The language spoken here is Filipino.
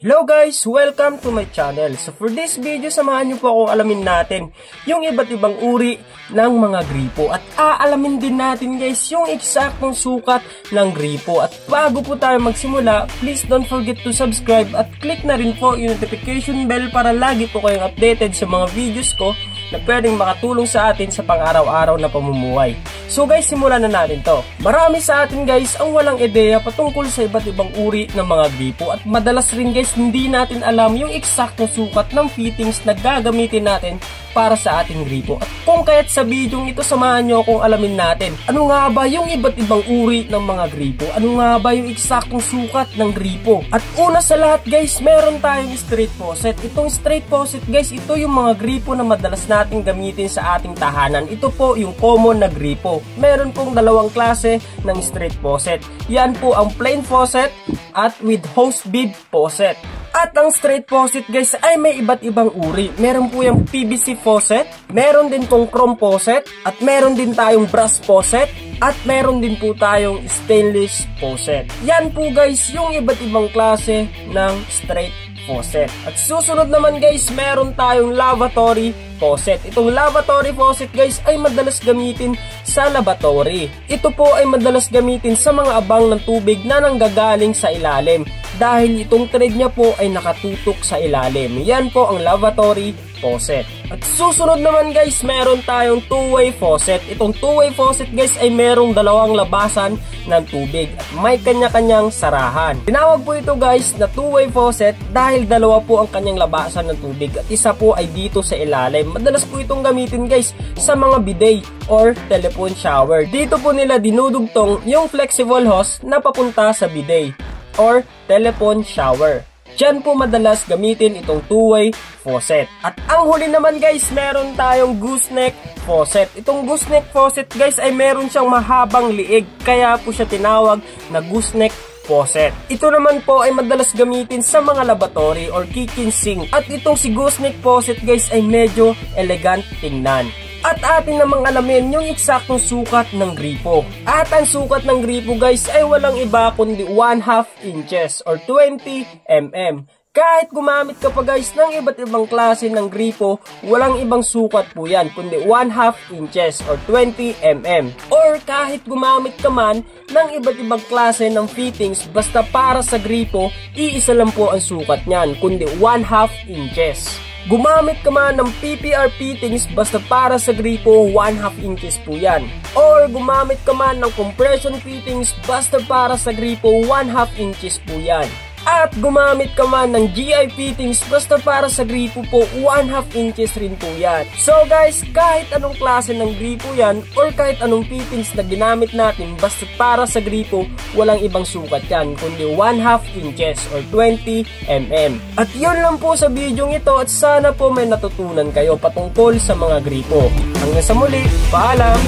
Hello guys! Welcome to my channel. So for this video, samahan niyo po akong alamin natin yung iba't ibang uri ng mga gripo. At aalamin din natin guys yung eksaktong sukat ng gripo. At bago po tayo magsimula, please don't forget to subscribe at click na rin po yung notification bell para lagi po kayong updated sa mga videos ko na pwedeng makatulong sa atin sa pang-araw-araw na pamumuhay. So guys, simulan na natin to. Marami sa atin guys ang walang ideya patungkol sa iba't ibang uri ng mga gripo. At madalas rin guys hindi natin alam yung eksaktong sukat ng fittings na gagamitin natin para sa ating gripo. At kung kaya't sa video ito, samahan nyo akong alamin natin ano nga ba yung iba't ibang uri ng mga gripo, ano nga ba yung eksaktong sukat ng gripo. At una sa lahat guys, meron tayong straight faucet. Itong straight faucet guys, ito yung mga gripo na madalas natin gamitin sa ating tahanan. Ito po yung common na gripo. Meron pong dalawang klase ng straight faucet. Yan po ang plain faucet at with hose bead faucet. At ang straight faucet guys ay may iba't ibang uri. Meron po yung PVC faucet, meron din pong chrome faucet, at meron din tayong brass faucet, at meron din po tayong stainless faucet. Yan po guys yung iba't ibang klase ng straight faucet. At susunod naman guys, meron tayong lavatory faucet. Itong lavatory faucet guys ay madalas gamitin sa lavatory. Ito po ay madalas gamitin sa mga abang ng tubig na nanggagaling sa ilalim dahil itong thread niya po ay nakatutok sa ilalim. Yan po ang lavatory faucet. At susunod naman guys, meron tayong two-way faucet. Itong two-way faucet guys ay merong dalawang labasan ng tubig at may kanya-kanyang sarahan. Tinawag po ito guys na two-way faucet dahil dalawa po ang kanyang labasan ng tubig at isa po ay dito sa ilalim. Madalas po itong gamitin guys sa mga bidet or telephone shower. Dito po nila dinudugtong yung flexible hose na papunta sa bidet or telephone shower. Diyan po madalas gamitin itong two-way faucet. At ang huli naman guys, meron tayong gooseneck faucet. Itong gooseneck faucet guys ay meron siyang mahabang liig, kaya po siya tinawag na gooseneck faucet. Ito naman po ay madalas gamitin sa mga lavatory or kitchen sink. At itong si gooseneck faucet guys ay medyo elegant tingnan. At atin namang alamin yung eksaktong sukat ng gripo. At ang sukat ng gripo guys ay walang iba kundi 1/2 inches or 20 mm. Kahit gumamit ka pa guys ng iba't ibang klase ng gripo, walang ibang sukat po yan kundi 1/2 inches or 20 mm. Or kahit gumamit ka man ng iba't ibang klase ng fittings, basta para sa gripo, iisa lang po ang sukat niyan kundi 1/2 inches. Gumamit ka man ng PPR fittings, basta para sa gripo, 1/2 inches po yan. Or gumamit ka man ng compression fittings, basta para sa gripo, 1/2 inches po yan. At gumamit ka man ng GI fittings, basta para sa gripo po, 1/2 inches rin po yan. So guys, kahit anong klase ng gripo yan, or kahit anong fittings na ginamit natin, basta para sa gripo, walang ibang sukat yan, kundi 1/2 inches or 20 mm. At yun lang po sa video ito, at sana po may natutunan kayo patungkol sa mga gripo. Hanggang sa muli, paalam!